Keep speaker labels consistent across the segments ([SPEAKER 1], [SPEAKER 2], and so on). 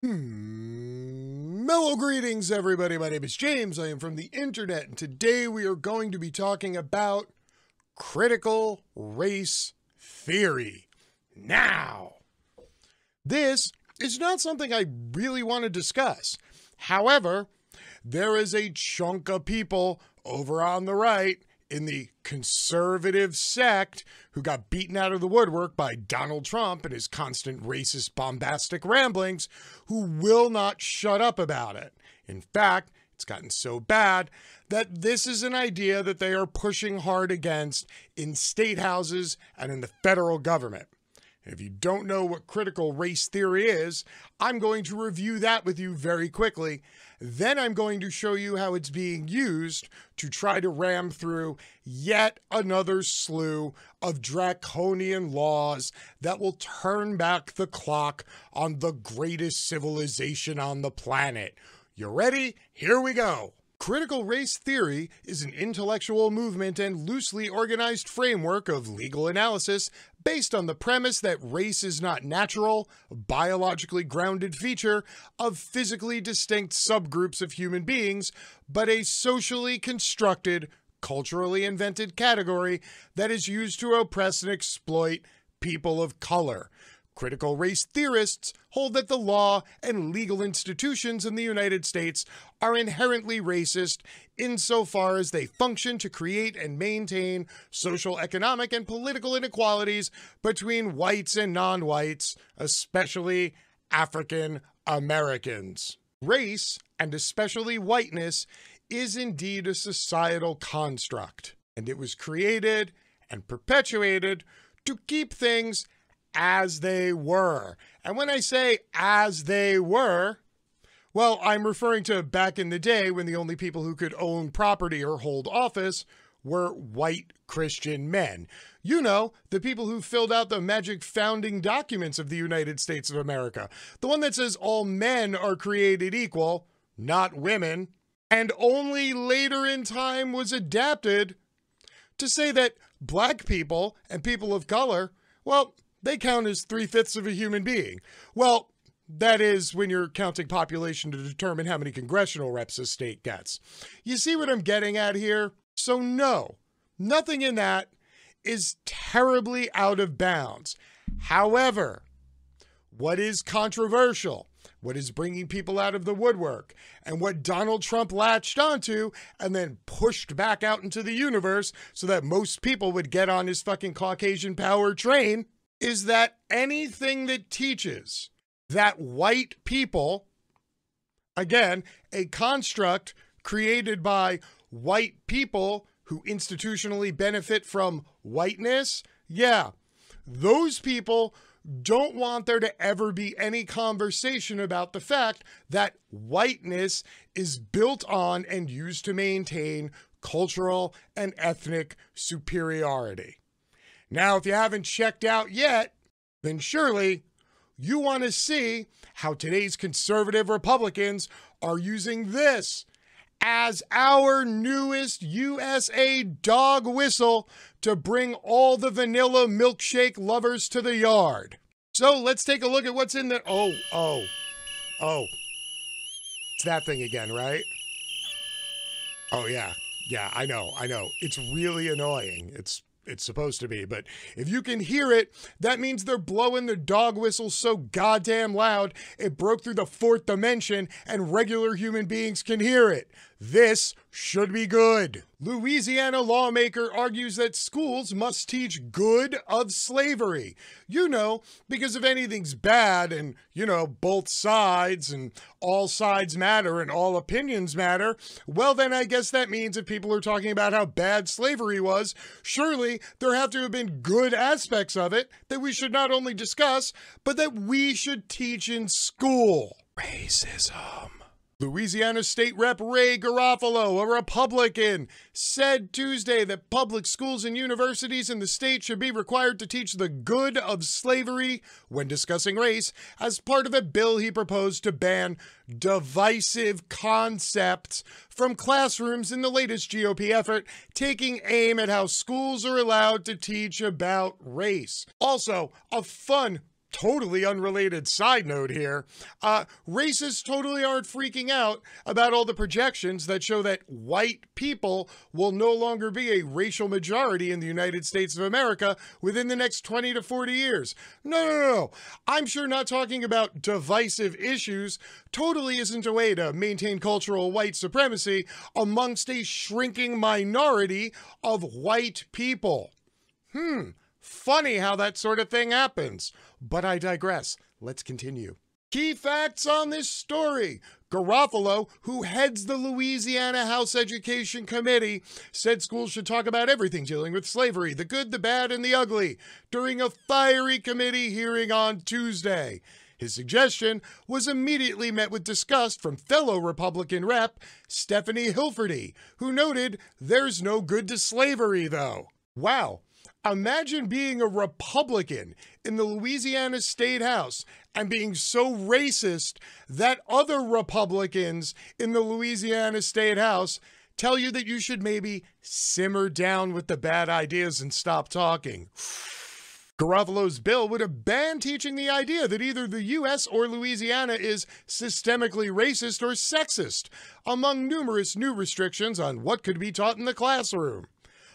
[SPEAKER 1] Mellow greetings, everybody. My name is James. I am from the internet, and today we are going to be talking about critical race theory. Now, this is not something I really want to discuss. However, there is a chunk of people over on the right in the conservative sect who got beaten out of the woodwork by Donald Trump and his constant racist, bombastic ramblings, who will not shut up about it. In fact, it's gotten so bad that this is an idea that they are pushing hard against in state houses and in the federal government. If you don't know what critical race theory is, I'm going to review that with you very quickly. Then I'm going to show you how it's being used to try to ram through yet another slew of draconian laws that will turn back the clock on the greatest civilization on the planet. You ready? Here we go. Critical race theory is an intellectual movement and loosely organized framework of legal analysis based on the premise that race is not natural, biologically grounded feature of physically distinct subgroups of human beings, but a socially constructed, culturally invented category that is used to oppress and exploit people of color. Critical race theorists hold that the law and legal institutions in the United States are inherently racist insofar as they function to create and maintain social, economic, and political inequalities between whites and non-whites, especially African Americans. Race, and especially whiteness, is indeed a societal construct, and it was created and perpetuated to keep things as they were. And when I say as they were, well, I'm referring to back in the day when the only people who could own property or hold office were white Christian men. You know, the people who filled out the magic founding documents of the United States of America. The one that says all men are created equal, not women, and only later in time was adapted to say that black people and people of color, well, they count as 3/5 of a human being. Well, that is when you're counting population to determine how many congressional reps a state gets. You see what I'm getting at here? So no, nothing in that is terribly out of bounds. However, what is controversial, what is bringing people out of the woodwork, and what Donald Trump latched onto and then pushed back out into the universe so that most people would get on his fucking Caucasian power train, is that anything that teaches that white people, again, a construct created by white people who institutionally benefit from whiteness, yeah, those people don't want there to ever be any conversation about the fact that whiteness is built on and used to maintain cultural and ethnic superiority. Now, if you haven't checked out yet, then surely you want to see how today's conservative Republicans are using this as our newest USA dog whistle to bring all the vanilla milkshake lovers to the yard. So let's take a look at what's in the... Oh. It's that thing again, right? Oh, yeah. Yeah, I know. It's really annoying. It's supposed to be, but if you can hear it, that means they're blowing their dog whistle so goddamn loud it broke through the fourth dimension and regular human beings can hear it. This should be good. Louisiana lawmaker argues that schools must teach good of slavery. You know, because if anything's bad and, you know, both sides and all sides matter and all opinions matter, well, then I guess that means if people are talking about how bad slavery was, surely there have to have been good aspects of it that we should not only discuss, but that we should teach in school. Racism. Louisiana State Rep Ray Garofalo, a Republican, said Tuesday that public schools and universities in the state should be required to teach the good of slavery when discussing race as part of a bill he proposed to ban divisive concepts from classrooms in the latest GOP effort, taking aim at how schools are allowed to teach about race. Also, a fun totally unrelated side note here, racists totally aren't freaking out about all the projections that show that white people will no longer be a racial majority in the United States of America within the next 20 to 40 years. No. I'm sure not talking about divisive issues totally isn't a way to maintain cultural white supremacy amongst a shrinking minority of white people. Funny how that sort of thing happens. But I digress. Let's continue. Key facts on this story. Garofalo, who heads the Louisiana House Education Committee, said schools should talk about everything dealing with slavery, the good, the bad, and the ugly, during a fiery committee hearing on Tuesday. His suggestion was immediately met with disgust from fellow Republican rep Stephanie Hilferty, who noted there's no good to slavery, though. Wow. Imagine being a Republican in the Louisiana State House and being so racist that other Republicans in the Louisiana State House tell you that you should maybe simmer down with the bad ideas and stop talking. Garofalo's bill would have banned teaching the idea that either the U.S. or Louisiana is systemically racist or sexist, among numerous new restrictions on what could be taught in the classroom.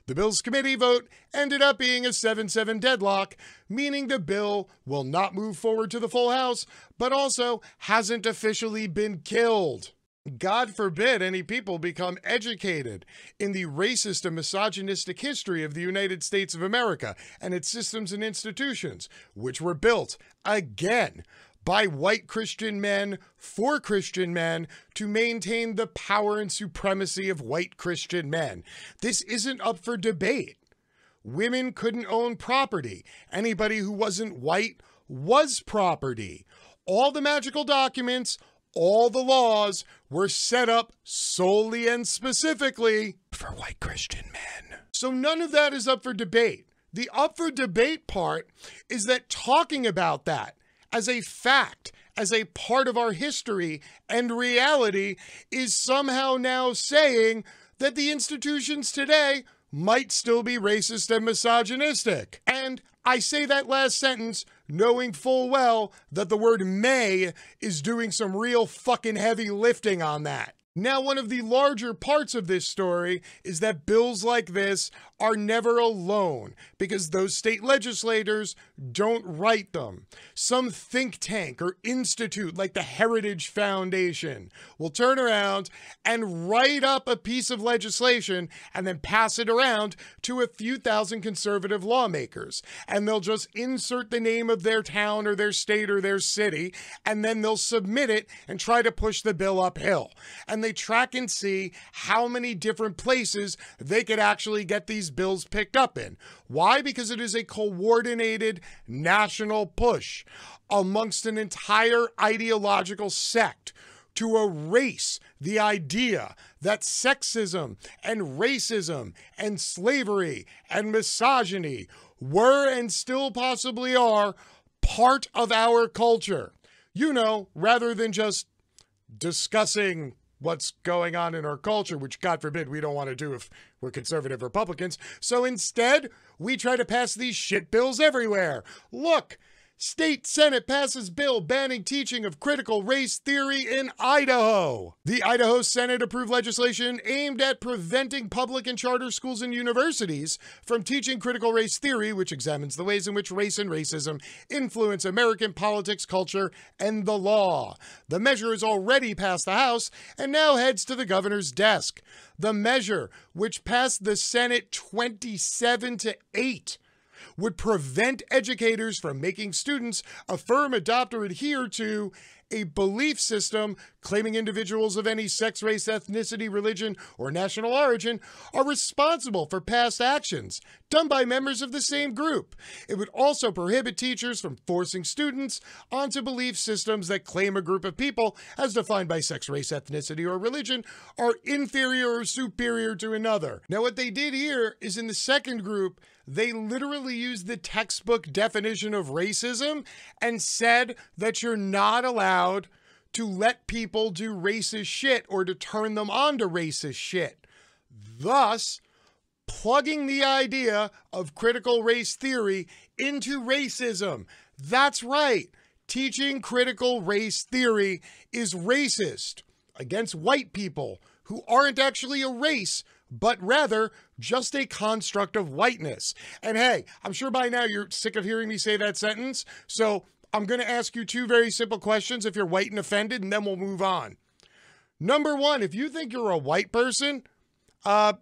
[SPEAKER 1] The bill's committee vote ended up being a 7-7 deadlock, meaning the bill will not move forward to the full House, but also hasn't officially been killed. God forbid any people become educated in the racist and misogynistic history of the United States of America and its systems and institutions, which were built, again, by white Christian men for Christian men to maintain the power and supremacy of white Christian men. This isn't up for debate. Women couldn't own property. Anybody who wasn't white was property. All the magical documents, all the laws were set up solely and specifically for white Christian men. So none of that is up for debate. The up for debate part is that talking about that as a fact, as a part of our history and reality, is somehow now saying that the institutions today might still be racist and misogynistic. And I say that last sentence knowing full well that the word may is doing some real fucking heavy lifting on that. Now, one of the larger parts of this story is that bills like this are never alone because those state legislators don't write them. Some think tank or institute like the Heritage Foundation will turn around and write up a piece of legislation and then pass it around to a few thousand conservative lawmakers. And they'll just insert the name of their town or their state or their city, and then they'll submit it and try to push the bill uphill. And they track and see how many different places they could actually get these bills picked up in. Why? Because it is a coordinated national push amongst an entire ideological sect to erase the idea that sexism and racism and slavery and misogyny were and still possibly are part of our culture. You know, rather than just discussing what's going on in our culture, which God forbid we don't want to do if we're conservative Republicans. So instead, we try to pass these shit bills everywhere. Look, State Senate passes bill banning teaching of critical race theory in Idaho. The Idaho Senate approved legislation aimed at preventing public and charter schools and universities from teaching critical race theory, which examines the ways in which race and racism influence American politics, culture, and the law. The measure has already passed the House and now heads to the governor's desk. The measure, which passed the Senate 27-8, would prevent educators from making students affirm, adopt, or adhere to a belief system claiming individuals of any sex, race, ethnicity, religion, or national origin are responsible for past actions done by members of the same group. It would also prohibit teachers from forcing students onto belief systems that claim a group of people, as defined by sex, race, ethnicity, or religion, are inferior or superior to another. Now, what they did here is in the second group, they literally used the textbook definition of racism and said that you're not allowed to let people do racist shit or to turn them on to racist shit, thus plugging the idea of critical race theory into racism. That's right. Teaching critical race theory is racist against white people who aren't actually a race, but rather just a construct of whiteness. And hey, I'm sure by now you're sick of hearing me say that sentence, so I'm going to ask you two very simple questions if you're white and offended, and then we'll move on. Number one, if you think you're a white person, just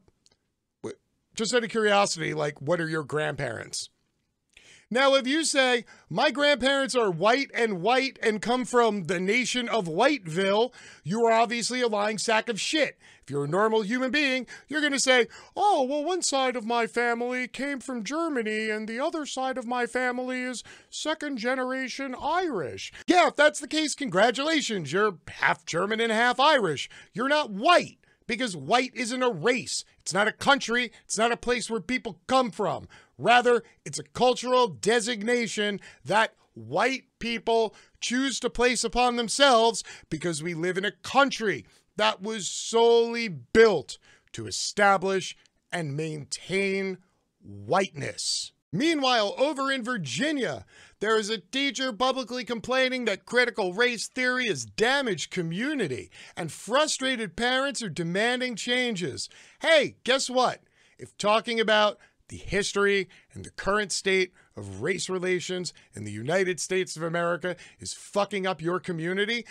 [SPEAKER 1] out of curiosity, like, what are your grandparents? Now, if you say, my grandparents are white and come from the nation of Whiteville, you are obviously a lying sack of shit. If you're a normal human being, you're going to say, oh, well, one side of my family came from Germany and the other side of my family is second generation Irish. Yeah, if that's the case, congratulations. You're half German and half Irish. You're not white because white isn't a race. It's not a country. It's not a place where people come from. Rather, it's a cultural designation that white people choose to place upon themselves because we live in a country that was solely built to establish and maintain whiteness. Meanwhile, over in Virginia, there is a teacher publicly complaining that critical race theory has damaged community, and frustrated parents are demanding changes. Hey, guess what? If talking about the history and the current state of race relations in the United States of America is fucking up your community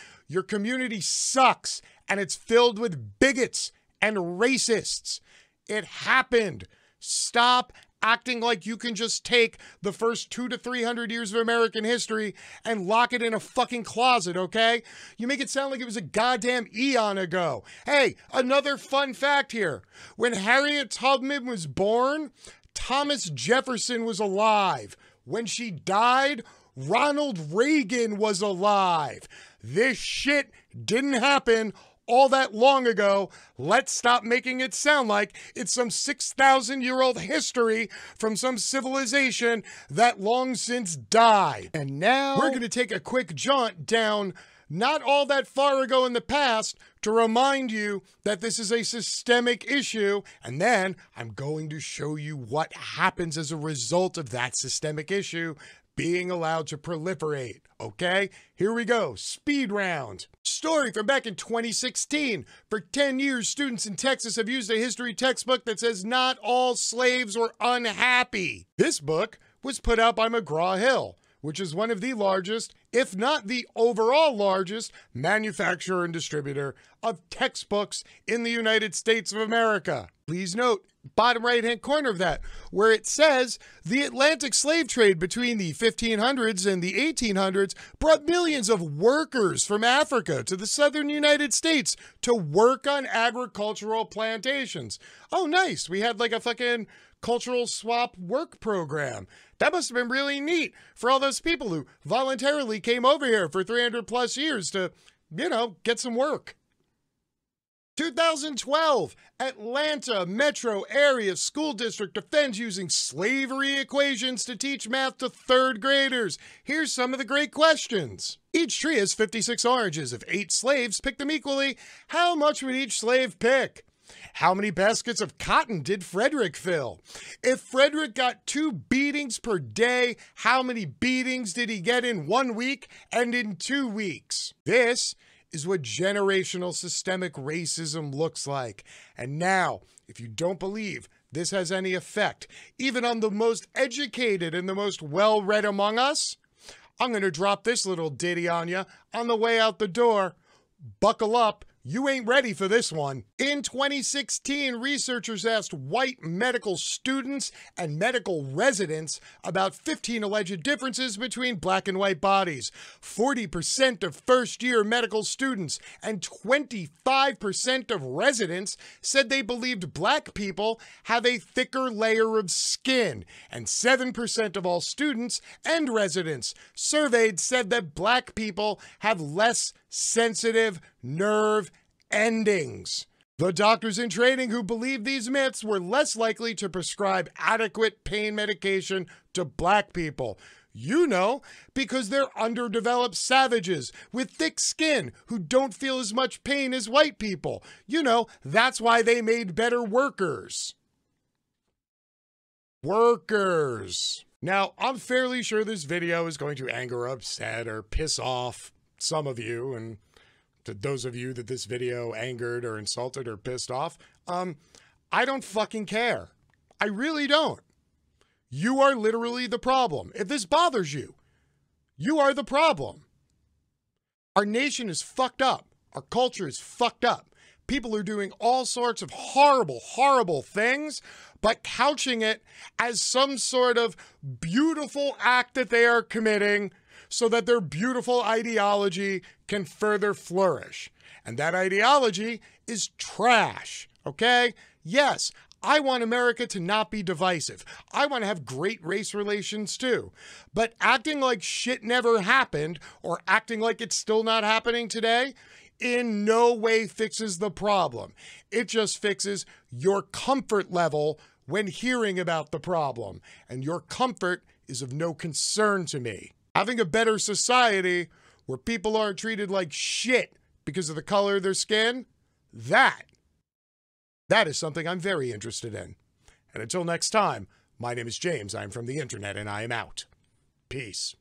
[SPEAKER 1] sucks, and it's filled with bigots and racists. It happened. Stop acting like you can just take the first 200 to 300 years of American history and lock it in a fucking closet, okay? You make it sound like it was a goddamn eon ago. Hey, another fun fact here. When Harriet Tubman was born, Thomas Jefferson was alive. When she died, Ronald Reagan was alive. This shit didn't happen all that long ago. Let's stop making it sound like it's some 6,000-year-old history from some civilization that long since died. And now we're going to take a quick jaunt down not all that far ago in the past to remind you that this is a systemic issue, and then I'm going to show you what happens as a result of that systemic issue being allowed to proliferate. Okay, here we go. Speed round. Story from back in 2016. For 10 years, students in Texas have used a history textbook that says not all slaves were unhappy. This book was put out by McGraw-Hill, which is one of the largest, if not the overall largest, manufacturer and distributor of textbooks in the United States of America. Please note, bottom right-hand corner of that, where it says the Atlantic slave trade between the 1500s and the 1800s brought millions of workers from Africa to the southern United States to work on agricultural plantations. Oh, nice. We had like a fucking cultural swap work program. That must have been really neat for all those people who voluntarily came over here for 300 plus years to, you know, get some work. 2012, Atlanta metro area school district defends using slavery equations to teach math to third graders. Here's some of the great questions. Each tree has 56 oranges. If 8 slaves pick them equally, how much would each slave pick? How many baskets of cotton did Frederick fill? If Frederick got 2 beatings per day, how many beatings did he get in 1 week and in 2 weeks? This is what generational systemic racism looks like. And now, if you don't believe this has any effect, even on the most educated and the most well-read among us, I'm going to drop this little ditty on you on the way out the door. Buckle up. You ain't ready for this one. In 2016, researchers asked white medical students and medical residents about 15 alleged differences between black and white bodies. 40% of first-year medical students and 25% of residents said they believed black people have a thicker layer of skin, and 7% of all students and residents surveyed said that black people have less sensitive nerve endings. The doctors in training who believed these myths were less likely to prescribe adequate pain medication to black people. You know, because they're underdeveloped savages with thick skin who don't feel as much pain as white people. You know, that's why they made better workers. Now, I'm fairly sure this video is going to anger, upset, or piss off some of you, and to those of you that this video angered or insulted or pissed off, I don't fucking care. I really don't. You are literally the problem. If this bothers you, you are the problem. Our nation is fucked up. Our culture is fucked up. People are doing all sorts of horrible, horrible things, but couching it as some sort of beautiful act that they are committing so that their beautiful ideology can further flourish. And that ideology is trash, okay? Yes, I want America to not be divisive. I want to have great race relations too. But acting like shit never happened or acting like it's still not happening today in no way fixes the problem. It just fixes your comfort level when hearing about the problem. And your comfort is of no concern to me. Having a better society where people aren't treated like shit because of the color of their skin, that is something I'm very interested in. And until next time, my name is James. I'm from the internet and I am out. Peace.